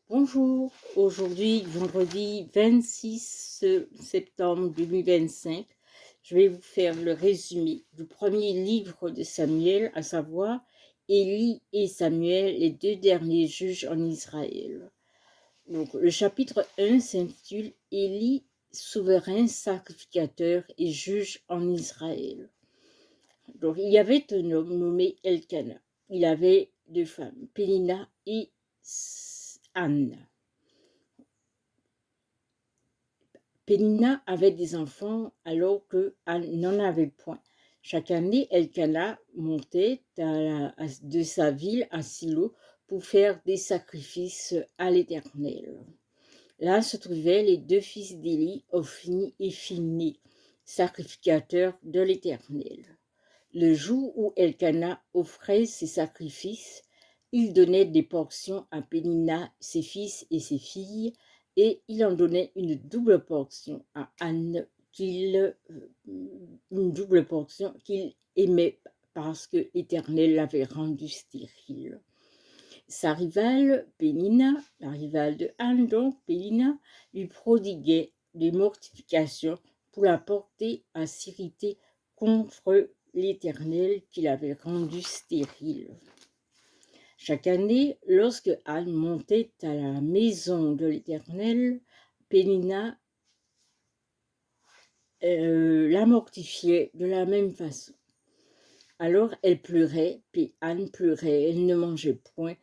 Bonjour, aujourd'hui, vendredi 26 septembre 2025, je vais vous faire le résumé du premier livre de Samuel, à savoir Élie et Samuel, les deux derniers juges en Israël. Donc, le chapitre 1 s'intitule Élie, souverain, sacrificateur et juge en Israël. Donc, il y avait un homme nommé Elkana. Il avait deux femmes, Pénina et Anne. Pénina avait des enfants alors que Anne n'en avait point. Chaque année, Elkana montait de sa ville à Silo pour faire des sacrifices à l'Éternel. Là se trouvaient les deux fils d'Élie, Ophni et Phiné, sacrificateurs de l'Éternel. Le jour où Elkana offrait ses sacrifices, il donnait des portions à Pénina, ses fils et ses filles, et il en donnait une double portion à Anne, une double portion qu'il aimait parce que l'Éternel l'avait rendue stérile. Sa rivale, Pénina, la rivale de Anne, donc Pénina, lui prodiguait des mortifications pour la porter à s'irriter contre l'Éternel qui l'avait rendue stérile. Chaque année, lorsque Anne montait à la maison de l'Éternel, Pénina la mortifiait de la même façon. Alors elle pleurait, puis Anne pleurait, elle ne mangeait point,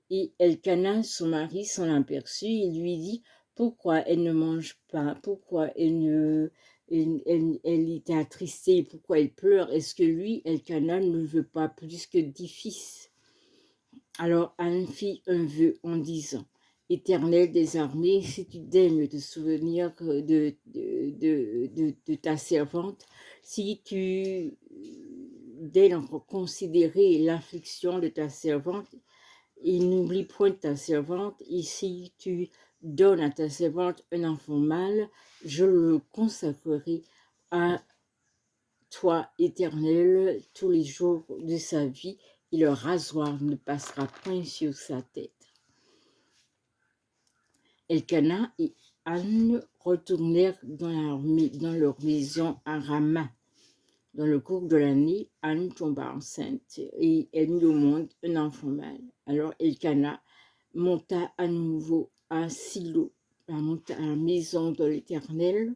et Elkana, son mari, s'en aperçut, il lui dit pourquoi elle ne mange pas, pourquoi elle était attristée, pourquoi elle pleure, est-ce que lui, Elkana, ne veut pas plus que 10 fils? Alors Anne fit un vœu en disant, Éternel des armées, si tu daignes te souvenir de ta servante, si tu daignes considérer l'affliction de ta servante, et n'oublie point ta servante, et si tu donnes à ta servante un enfant mâle, je le consacrerai à toi, Éternel, tous les jours de sa vie, et le rasoir ne passera point sur sa tête. Elkana et Anne retournèrent dans leur maison à Rama. Dans le cours de l'année, Anne tomba enceinte et elle mit au monde un enfant mâle. Alors Elkana monta à nouveau à Silo, à la maison de l'Éternel,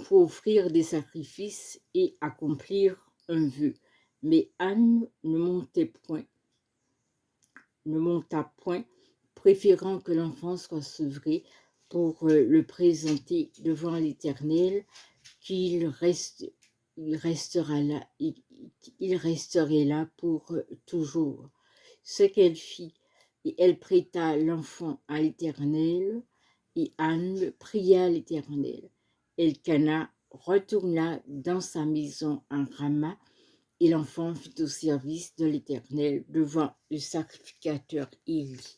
pour offrir des sacrifices et accomplir un vœu. Mais Anne ne monta point, préférant que l'enfant soit sevré pour le présenter devant l'Éternel, qu'il resterait là pour toujours. Ce qu'elle fit, et elle prêta l'enfant à l'Éternel, et Anne pria l'Éternel. Elkana retourna dans sa maison à Rama, et l'enfant fut au service de l'Éternel devant le sacrificateur Élie.